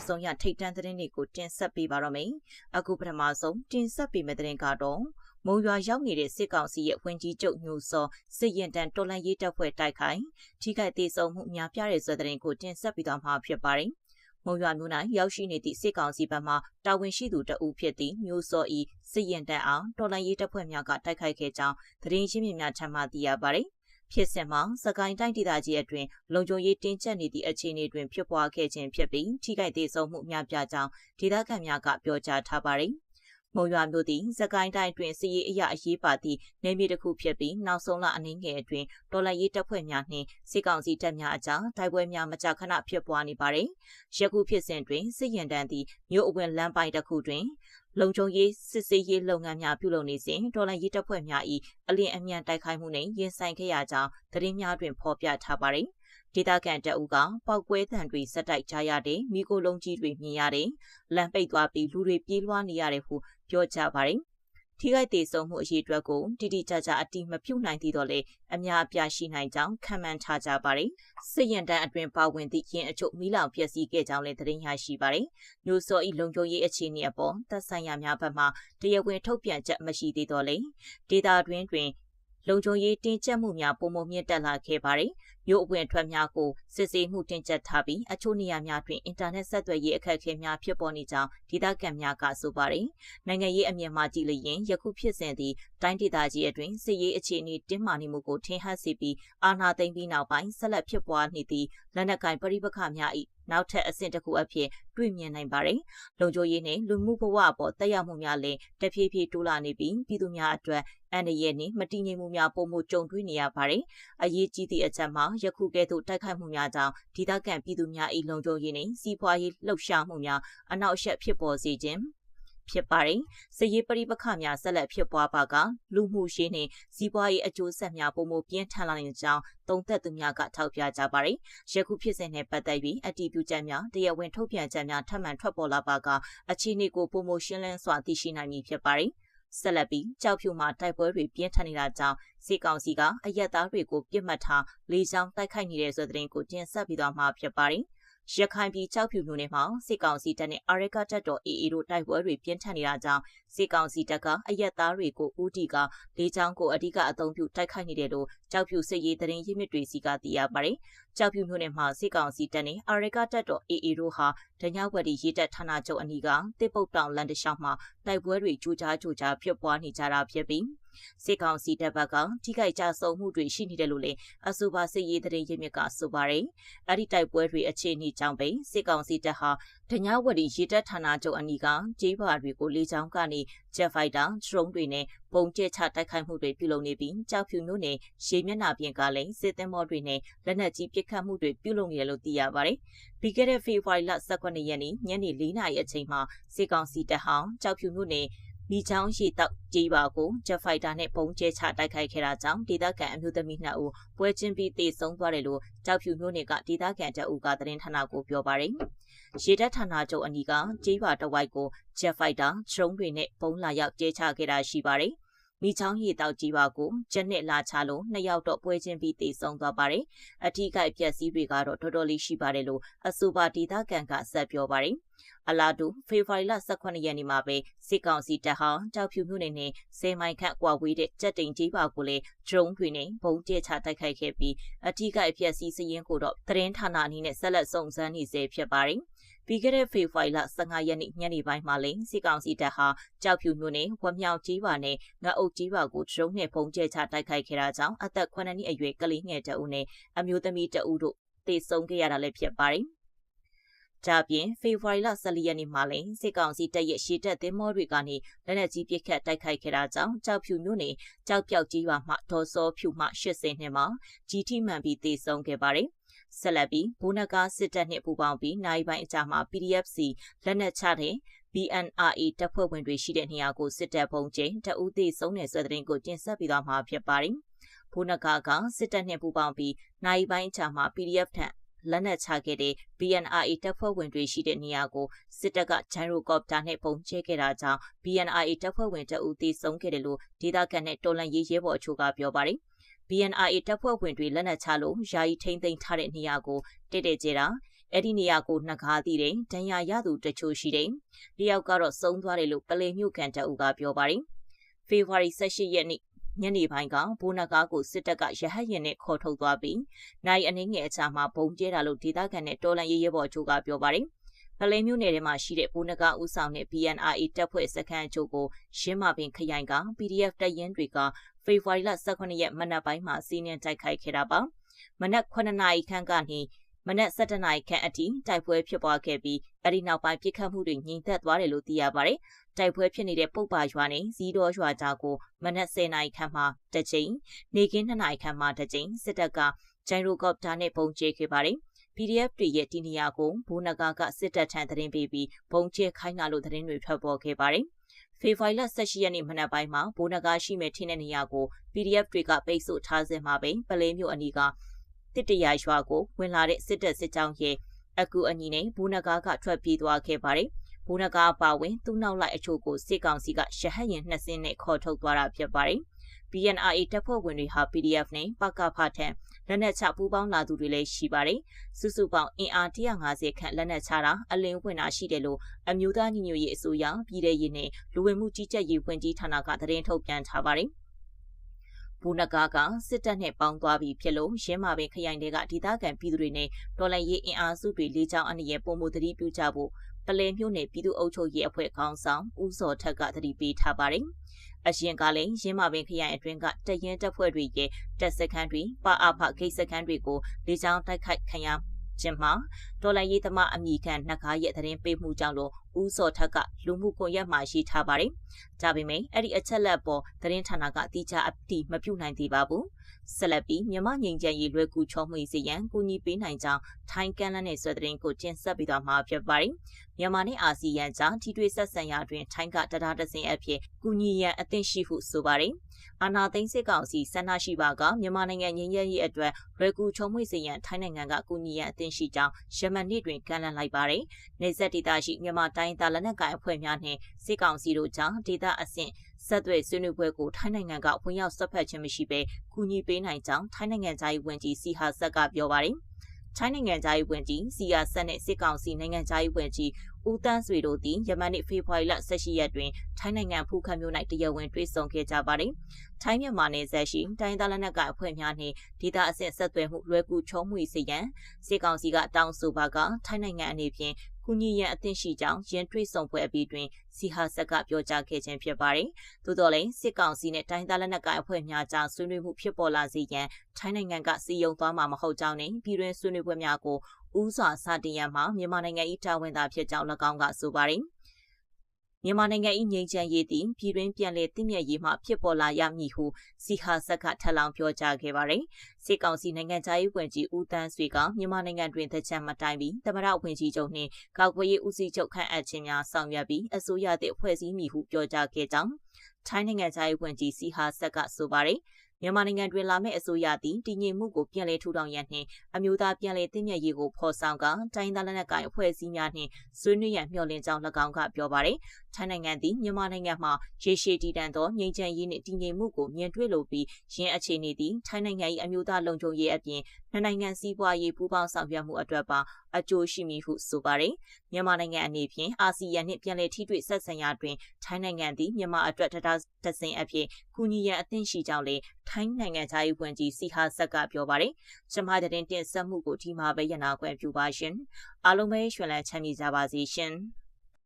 ဆုံးရထိတ်တန့်သတင်းတွေကိုတင်ဆက်ပေးပါတော့မယ်။အခုပထမဆုံးတင်ဆက်ပေးမယ့်သတင်းကတော့မုံရွာရောက်နေတဲ့စစ်ကောင်စီရဲ့ဝန်ကြီးချုပ်ညိုစောစစ်ရင်တန်းတော်လှန်ရေးတပ်ဖွဲ့တိုက်ခိုက်ထိခိုက်ဒေဆုံးမှုများပြားတဲ့ဆိုတဲ့သတင်းကိုတင်ဆက်ပေးသွားမှာဖြစ်ပါတယ်။မုံရွာမြို့၌ရောက်ရှိနေသည့်စစ်ကောင်စီဘက်မှတာဝန်ရှိသူတအုပ်ဖြစ်သည့်ညိုစောဤစစ်ရင်တန်းအောင်တော်လှန်ရေးတပ်ဖွဲ့များကတိုက်ခိုက်ခဲ့ကြောင်းသတင်းချင်းများထပ်မံသိရပါတယ်။ဖြစ်စဉ်မှာစကိုင်းတိုင်းဒေသကြီးအတွင်းလုံခြုံရေးတင်းကျပ်နေသည့်အခြေအနေတွင်ဖြစ်ပွားခဲ့ခြင်းဖြစ်ပြီးထိခိုက်ဒေဆုံးမှုများပြားကြောင်းဒေသခံများကပြောကြားထားပါတယ်။မုံရွာမြို့သည်စကိုင်းတိုင်းတွင်စစ်ရေးအရာအရေးပါသည့်နေမြေတစ်ခုဖြစ်ပြီးနောက်ဆုံးလအနည်းငယ်အတွင်းတော်လှန်ရေးတပ်ဖွဲ့များနှင့်စစ်ကောင်စီတပ်များအကြားတိုက်ပွဲများမကြာခဏဖြစ်ပွားနေပါတယ်။ယခုဖြစ်စဉ်တွင်စစ်ရင်တန်းသည်မြို့အဝင်လမ်းပိုင်းတစ်ခုတွင်လုံခြုံရေးစစ်ဆေးရေးလုပ်ငန်းများပြုလုပ်နေစဉ်တော်လှန်ရေးတပ်ဖွဲ့များ၏အလင်းအမြန်တိုက်ခိုက်မှုနှင့်ရင်ဆိုင်ခဲ့ရကြောင်းသတင်းများတွင်ဖော်ပြထားပါတယ်။ဒေသခံတအုပ်ကပောက်ကွဲသံတွေစက်တိုက်ကြားရတဲ့မိခိုလုံးကြီးတွေမြင်ရတယ်။လမ်းပိတ်သွားပြီးလူတွေပြေးလွှားနေရတယ်ဟုပြောကြပါတယ်။ထိခိုက်ဒေဆုံးမှုအရေးအတွက်ကိုတိတိကျကျအတိမပြုနိုင်သေးတော့လေအများအပြားရှိနိုင်ကြောင်းခံမှန်းထားကြပါတယ်။စစ်ရင်တန်းအတွင်ပါဝင်သည့်ရင်အချို့မိလောင်ပျက်စီးခဲ့ကြောင်းလည်းသတင်းရရှိပါတယ်။ညိုစောဤလုံခြုံရေးအခြေအနေအပေါ်သက်ဆိုင်ရာများဘက်မှတရားဝင်ထုတ်ပြန်ချက်မရှိသေးတော့လေဒေတာတွင်လုံခြုံရေးတင်းကျပ်မှုများပုံမမြင့်တက်လာခဲ့ပါတယ်။မြို့အဝင်ထွက်များကိုစစ်ဆေးမှုတင်းကျပ်ထားပြီးအချို့နေရာများတွင်အင်တာနက်ဆက်သွယ်ရေးအခက်အခဲများဖြစ်ပေါ်နေကြောင်းဒေသခံများကဆိုပါတယ်။နိုင်ငံရေးအမြင်မှကြည့်လျင်ယခုဖြစ်စဉ်သည်တိုင်းဒေသကြီးအတွင်းစစ်ရေးအခြေအနေတင်းမာနေမှုကိုထင်ဟပ်စေပြီးအာဏာသိမ်းပြီးနောက်ပိုင်းဆက်လက်ဖြစ်ပွားနေသည့်လက်နက်ကိုင်ပဋိပက္ခများ၏နောက်ထပ်အဆင့်တစ်ခုအဖြစ်တွေ့မြင်နိုင်ပါတယ်။လုံခြုံရေးနှင့်လူမှုဘဝအပေါ်တက်ရောက်မှုများလည်းတဖြည်းဖြည်းတိုးလာနေပြီးပြည်သူများအတွက်အန္တရာယ်နှင့်မတည်ငြိမ်မှုများပုံမှုကြုံတွေ့နေရပါတယ်။အရေးကြီးသည့်အချက်မှာယခုကဲ့သို့တိုက်ခိုက်မှုများကြောင့်ဒေသခံပြည်သူများ၏လုံခြုံရေးနှင့်စီးပွားရေးလှုပ်ရှားမှုများအနောက်အရှက်ဖြစ်ပေါ်စေခြင်းဖြစ်ပါတယ်။စစ်ရေးပဋိပက္ခများဆက်လက်ဖြစ်ပွားပါကလူမှုရေးနှင့်စီးပွားရေးအကျိုးဆက်များပုံမှုပြင်းထန်လာနေကြောင်းသုံးသပ်သူများကထောက်ပြကြပါတယ်။ယခုဖြစ်စဉ်နှင့်ပတ်သက်ပြီးအတည်ပြုချက်များတရားဝင်ထုတ်ပြန်ချက်များထပ်မံထွက်ပေါ်လာပါကအခြေအနေကိုပုံမှုရှင်းလင်းစွာသိရှိနိုင်မည်ဖြစ်ပါတယ်။ဆက်လက်ပြီးကြောက်ဖြူမှာတိုက်ပွဲတွေပြင်းထန်နေတာကြောင့်စစ်ကောင်စီကအရက်သားတွေကိုပြစ်မှတ်ထားလေကြောင်းတိုက်ခိုက်နေတဲ့ဆိုတဲ့သတင်းကိုတင်ဆက်ပြီးတော့မှာဖြစ်ပါတယ်။ရခိုင်ပြည်ကြောက်ဖြူမြို့နယ်မှာစစ်ကောင်စီတပ်နဲ့အာရကတပ်တော် AA တို့တိုက်ပွဲတွေပြင်းထန်နေတာကြောင့်စစ်ကောင်စီတပ်ကအရက်သားတွေကိုဦးတီကလေကြောင်းကိုအဓိကအသုံးပြုတိုက်ခိုက်နေတယ်လို့ကြောက်ဖြူစစ်ရေးသတင်းရင်းမြစ်တွေစီကသိရပါတယ်။ကြောက်ဖြူမြို့နယ်မှာစစ်ကောင်စီတပ်နဲ့အာရကတပ်တော် AA တို့ဟာဒညဝတီရေတပ်ဌာနချုပ်အနီးကတစ်ပုတ်တောင်လမ်းတစ်လျှောက်မှာတိုက်ပွဲတွေကြိုးကြားဖြစ်ပွားနေကြတာဖြစ်ပြီးစစ်ကောင်စီတပ်ဘက်ကထိခိုက်ကြဆုံးမှုတွေရှိနေတယ်လို့လည်းအဆိုပါစစ်ရေးသတင်းရင်းမြစ်ကဆိုပါတယ်။အဲ့ဒီတိုက်ပွဲတွေအခြေအနေကြောင့်ပဲစစ်ကောင်စီတပ်ဟာဒညဝတီရေတပ်ဌာနချုပ်အနီးကကျေးရွာတွေကိုလေကြောင်းကနေဂျက်ဖိုက်တာဒရုန်းတွေနဲ့ပုံကျဲချတိုက်ခိုက်မှုတွေပြုလုပ်နေပြီးကြောက်ဖြူမြို့နယ်ရေမျက်နှာပြင်ကလည်းစစ်သင်္ဘောတွေနဲ့လက်နက်ကြီးပစ်ခတ်မှုတွေပြုလုပ်နေတယ်လို့သိရပါတယ်။ပြီးခဲ့တဲ့ဖေဖော်ဝါရီလ18ရက်နေ့ညနေ4:00နာရီအချိန်မှာစစ်ကောင်စီတပ်ဟာကြောက်ဖြူမြို့နယ်မိချောင်းရှိတောက်ကြေးပါကိုဂျက်ဖိုက်တာနဲ့ပုံကျဲချတိုက်ခိုက်ခဲ့တာကြောင့်ဒေသခံအမျိုးသမီး2ဦးပွဲချင်းပြီးသေဆုံးသွားတယ်လို့ကြောက်ဖြူမြို့နယ်ကဒေသခံတအုပ်ကသတင်းဌာနကိုပြောပါတယ်။ရေတပ်ဌာနချုပ်အနီးကကြေးပါတဝိုက်ကိုဂျက်ဖိုက်တာဒရုန်းတွေနဲ့ပုံလာရောက်ကျဲချခဲ့တာရှိပါတယ်။မိချောင်းရီတောက်ကြီးပါကိုဂျက်နဲ့လာချလို့2ယောက်တော့ပွဲချင်းပြီးသေဆုံးသွားပါတယ်။အထီးကိုက်ပျက်စီးတွေကတော့တော်တော်လေးရှိပါတယ်လို့အဆိုပါဒေသခံကဆက်ပြောပါတယ်။အလာတူဖေဖော်ဝါရီလ18ရက်နေ့မှာပဲစစ်ကောင်စီတပ်ဟာကြောက်ဖြူမြို့နယ်နဲ့10မိုင်ခန့်ကွာဝေးတဲ့ကြက်တိန်ကြီးပါကိုလည်းဒရုန်းတွေနဲ့ဘုံကျဲချတိုက်ခိုက်ခဲ့ပြီးအထီးကိုက်ပျက်စီးစရင်ကိုတော့သတင်းဌာနအနေနဲ့ဆက်လက်စုံစမ်းနေစေဖြစ်ပါတယ်။ပြီးခဲ့တဲ့ဖေဖော်ဝါရီလ15ရက်နေ့ညနေပိုင်းမှာလည်းစစ်ကောင်စီတပ်ဟာကြောက်ဖြူမြို့နယ်ဝမြောင်ကြီးပါနဲ့ငါအုပ်ကြီးပါကိုဒရုန်းနဲ့ဘုံကျဲချတိုက်ခိုက်ခဲ့တာကြောင့်အသက်9နှစ်အရွယ်ကလေးငယ်တအုပ်နဲ့အမျိုးသမီးတအုပ်တို့သေဆုံးခဲ့ရတာလည်းဖြစ်ပါတယ်။ဒါပြင်ဖေဖော်ဝါရီလ14ရက်နေ့မှာလည်းစစ်ကောင်စီတပ်ရဲ့ရှေ့တပ်သင်္ဘောတွေကနေလက်နက်ကြီးပစ်ခတ်တိုက်ခိုက်ခဲ့တာကြောင့်ကြောက်ဖြူမြို့နယ်ကြောက်ပြောက်ကြီးရွာမှဒေါ်စောဖြူမှ80နှစ်မှာကြီးထိမှန်ပြီးသေဆုံးခဲ့ပါတယ်။ဆက်လက်ပြီးဘိုးနဂါစစ်တပ်နှင့်ပူးပေါင်းပြီးနိုင်ပိုင်းအကြမှာ PDFC လက်နက်ချတဲ့ BNRA တပ်ဖွဲ့ဝင်တွေရှိတဲ့နေရာကိုစစ်တပ်ပုံကျင်းတအူးသေးဆုံးတဲ့ဆွဲတဲ့ကိုတင်ဆက်ပြီးသွားမှာဖြစ်ပါတယ်။ဘိုးနဂါကစစ်တပ်နှင့်ပူးပေါင်းပြီးနိုင်ပိုင်းအကြမှာ PDF ထံလက်နက်ချခဲ့တဲ့ BNRA တပ်ဖွဲ့ဝင်တွေရှိတဲ့နေရာကိုစစ်တပ်ကဂျိုင်းရိုကော်ပတာနဲ့ပုံကျဲခဲ့တာကြောင့် BNRA တပ်ဖွဲ့ဝင်တအူးသေဆုံးခဲ့တယ်လို့ဒေသခံနဲ့တော်လှန်ရေးရဲဘော်အချို့ကပြောပါတယ်။ BNRA တပ်ဖွဲ့ဝင်တွေလက်နက်ချလို့ယာယီထိန်းသိမ်းထားတဲ့နေရာကိုတက်ကြတာ အဲ့ဒီနေရာကိုနှစ်ကားတည်တယ်ဒဏ်ရာရသူတချို့ရှိတယ်တယောက်ကတော့ဆုံးသွားတယ်လို့ပလဲမြို့ကန်တအုပ်ကပြောပါတယ်ဖေဖော်ဝါရီ18ရက်နေ့ညနေပိုင်းကဘိုးနဂါကိုစစ်တပ်ကရဟတ်ရင်နဲ့ခေါ်ထုတ်သွားပြီးနိုင်အနှင်းငယ်အချာမှာဘုံကျဲတာလို့ဒေသခံနဲ့တော်လန်ရေးရဲဘော်ချို့ကပြောပါတယ်ပလဲမြို့နယ်ထဲမှာရှိတဲ့ဘိုးနဂါဦးဆောင်တဲ့ BNRA တပ်ဖွဲ့စခန်းအချို့ကိုရှင်းမာပင်ခရိုင်က PDF တပ်ရင်းတွေကဖေဖော်ဝါရီလ18ရက်မနက်ပိုင်းမှာစီးနင်းတိုက်ခိုက်ခဲ့တာပါမနက်9နာရီခန့်ကနေမနက်7နာရီခန့်အထိတိုက်ပွဲဖြစ်ပွားခဲ့ပြီးအဲဒီနောက်ပိုင်းပြစ်ခတ်မှုတွေငြိမ်သက်သွားတယ်လို့သိရပါတယ်တိုက်ပွဲဖြစ်နေတဲ့ပုတ်ပါရွာနဲ့ဇီးတော်ရွာကြားကိုမနက်10နာရီခန့်မှတစ်ကြိမ်နေကင်း2နာရီခန့်မှတစ်ကြိမ်စစ်တပ်ကဂျိုင်ရိုကော်ပတာနဲ့ပုံကျဲခဲ့ပါတယ် PDF တွေရဲ့ဒီနေရာကိုဘိုးနဂါကစစ်တပ်ထံသတင်းပေးပြီးပုံကျဲခိုင်းလာလို့သတင်းတွေထွက်ပေါ်ခဲ့ပါတယ်ဖေဖော်ဝါရီလ18ရက်နေ့မနက်ပိုင်းမှာဘိုးနဂါရှိမဲ့ထင်းတဲ့နေရာကို PDF တွေကပိတ်ဆို့ထားစဉ်မှာပဲပလဲမျိုးအနီးကတစ်တရာရွာကိုဝင်လာတဲ့စစ်တပ်စစ်ကြောင်းရဲ့အကူအညီနဲ့ဘိုးနဂါကထွက်ပြေးသွားခဲ့ပါတယ်ဘိုးနဂါပါဝင်သူ့နောက်လိုက်အချို့ကိုစစ်ကောင်စီကရဟတ်ရင်2စင်းနဲ့ခေါ်ထုတ်သွားတာဖြစ်ပါတယ်BNRA တပ်ဖွဲ့ဝင်တွေဟာ PDF နဲ့ပကဖထံလက်နက်ချပူးပေါင်းလာသူတွေလည်းရှိပါတယ်။စုစုပေါင်းအင်အား150ခန့်လက်နက်ချတာအလင်းဝင်တာရှိတယ်လို့အမျိုးသားညီညွတ်ရေးအစိုးရပြည်ထရေးနဲ့လူဝင်မှုကြီးကြပ်ရေးဝန်ကြီးဌာနကသတင်းထုတ်ပြန်ထားပါတယ်။ဘူနဂါကစစ်တပ်နဲ့ပေါင်းသွားပြီးဖြစ်လို့ရင်းမာပင်ခရိုင်တွေကဒေသခံပြည်သူတွေနဲ့တော်လှန်ရေးအင်အားစုတွေလေးချောင်းအနေနဲ့ပုံမှုသတိပြုကြဖို့ပလဲမြို့နယ်ပြည်သူ့အုပ်ချုပ်ရေးအဖွဲ့ခေါင်းဆောင်ဦးစောထက်ကသတိပေးထားပါတယ်။အရင်ကလည်းရင်းမာပင်ခရိုင်အတွင်းကတရင်တပ်ဖွဲ့တွေရဲ့တပ်စခန်းတွေပအဖဂိတ်စခန်းတွေကိုလေးချောင်းတိုက်ခိုက်ခံရခြင်းမှာတော်လှန်ရေးသမားအမိခံနှစ်ကားရဲ့သတင်းပေးမှုကြောင့်လို့ဦးစောထက်ကလူမှုကွန်ရက်မှာရှိထားပါတယ်။ဒါပေမဲ့အဲ့ဒီအချက်လက်ပေါ်သတင်းဌာနကတိကျအတိမပြုနိုင်သေးပါဘူး။ဆက်လက်ပြီးမြန်မာငြိမ်းချမ်းရေးလွယ်ကူချောမွေ့စေရန်ကူညီပေးနိုင်ကြောင်းထိုင်းကန်လန်းနဲ့ဆွေသတင်းကိုတင်ဆက်ပေးသွားမှာဖြစ်ပါတယ်။မြန်မာနဲ့အာဆီယံကြားထိတွေ့ဆက်ဆံရာတွင်ထိုင်းကတရားတစင်အဖြစ်ကူညီရန်အသင့်ရှိဟုဆိုပါတယ်။အာနာသိန်းစစ်ကောင်စီဆန္ဒရှိပါကမြန်မာနိုင်ငံငြိမ်းချမ်းရေးအတွက်လွယ်ကူချောမွေ့စေရန်ထိုင်းနိုင်ငံကကူညီရန်အသင့်ရှိကြောင်းယမန်နေ့တွင်ကန်လန်းလိုက်ပါတယ်။နေဆက်ဒေသရှိမြန်မာတိုင်းသားလက်နက်ကိုင်အဖွဲ့များနှင့်စစ်ကောင်စီတို့ကြားဒေသအဆင့်ဆက်သွယ်ဆွေးနွေးပွဲကိုထိုင်းနိုင်ငံကဝင်ရောက်ဆွတ်ဖက်ခြင်းမရှိဘဲကူညီပေးနိုင်ကြောင်းထိုင်းနိုင်ငံသားရေးဝန်ကြီးစီဟာဆက်ကပြောပါတယ်။ထိုင်းနိုင်ငံသားရေးဝန်ကြီးစီဟာဆက်နဲ့စစ်ကောင်စီနိုင်ငံသားရေးဝန်ကြီးဦးတန်းဆွေတို့သည်ယမန်နေ့ဖေဖော်ဝါရီလ18ရက်တွင်ထိုင်းနိုင်ငံဖူးခတ်မြို့၌တရားဝင်တွေ့ဆုံခဲ့ကြပါတယ်။ထိုင်းမြန်မာနယ်စပ်ရှိတိုင်းသားလက်နက်ကိုင်အဖွဲ့များနှင့်ဒေသအဆင့်ဆက်သွယ်မှုလွယ်ကူချောမွေ့စေရန်စစ်ကောင်စီကတောင်းဆိုပါကထိုင်းနိုင်ငံအနေဖြင့်ကူညီရန်အသင့်ရှိကြောင်းရန်တွေ့ဆုံပွဲအပြီးတွင်စီဟာဆက်ကပြောကြားခဲ့ခြင်းဖြစ်ပါတယ်။သို့တော်လည်းစစ်ကောင်စီနဲ့တိုင်းသားလက်နက်ကိုင်အဖွဲ့များကြားဆွေးနွေးမှုဖြစ်ပေါ်လာစေရန်ထိုင်းနိုင်ငံကစီယုံသွားမှာမဟုတ်ကြောင်းနဲ့ပြည်တွင်းဆွေးနွေးပွဲများကိုဦးစွာစတင်ရန်မှာမြန်မာနိုင်ငံ၏တာဝန်သာဖြစ်ကြောင်း၎င်းကဆိုပါတယ်။မြန်မာနိုင်ငံ၏ငြိမ်းချမ်းရေးသည်ပြည်တွင်းပြန်လည်တည်မြဲရေးမှဖြစ်ပေါ်လာရမည်ဟုစီဟာဆက်ကထပ်လောင်းပြောကြားခဲ့ပါတယ်။စစ်ကောင်စီနိုင်ငံသားရေးဝန်ကြီးဦးတန်းဆွေကမြန်မာနိုင်ငံတွင်တကြံမတိုင်ပြီးသမ္မတဝန်ကြီးချုပ်နှင့်ကာကွယ်ရေးဦးစီးချုပ်ခန့်အပ်ခြင်းများဆောင်ရွက်ပြီးအစိုးရသည့်ဖွဲ့စည်းမည်ဟုပြောကြားခဲ့ကြောင်းထိုင်းနိုင်ငံသားရေးဝန်ကြီးစီဟာဆက်ကဆိုပါတယ်။မြန်မာနိုင်ငံတွင်လာမယ့်အစိုးရသည်တည်ငြိမ်မှုကိုပြန်လည်ထူထောင်ရန်နှင့်အမျိုးသားပြန်လည်တည်မြဲရေးကိုဖော်ဆောင်ကတိုင်းသားလက်နက်ကိုင်အဖွဲ့အစည်းများနှင့်ဆွေးနွေးရန်မျှော်လင့်ကြောင်း၎င်းကပြောပါရယ်။ထိုင်းနိုင်ငံသည်မြန်မာနိုင်ငံမှာရေရှည်တည်တံ့သောငြိမ်းချမ်းရေးနှင့်တည်ငြိမ်မှုကိုမြင်တွေ့လိုပြီးရင်းအခြေအနေသည်ထိုင်းနိုင်ငံ၏အမျိုးသားလုံခြုံရေးအပြင်နှစ်နိုင်ငံစီးပွားရေးပူးပေါင်းဆောင်ရွက်မှုအတွက်ပါအကျိုးရှိမည်ဟုဆိုပါရယ်။မြန်မာနိုင်ငံအနေဖြင့်အာဆီယံနှင့်ပြန်လည်ထိတွေ့ဆက်ဆံရာတွင်ထိုင်းနိုင်ငံသည်မြန်မာအတွက်တရားတစင်အဖြစ်ကူညီရန်အသင့်ရှိကြောင်းလည်းထိုင်းနိုင်ငံသားရေးဝန်ကြီးစီဟာဆက်ကပြောပါရယ်။ကျမတင်ဆက်မှုကိုဒီမှာပဲရနာခွင့်ပြုပါရှင်။အားလုံးပဲရွှင်လန်းချမ်းမြေ့ကြပါစေရှင်။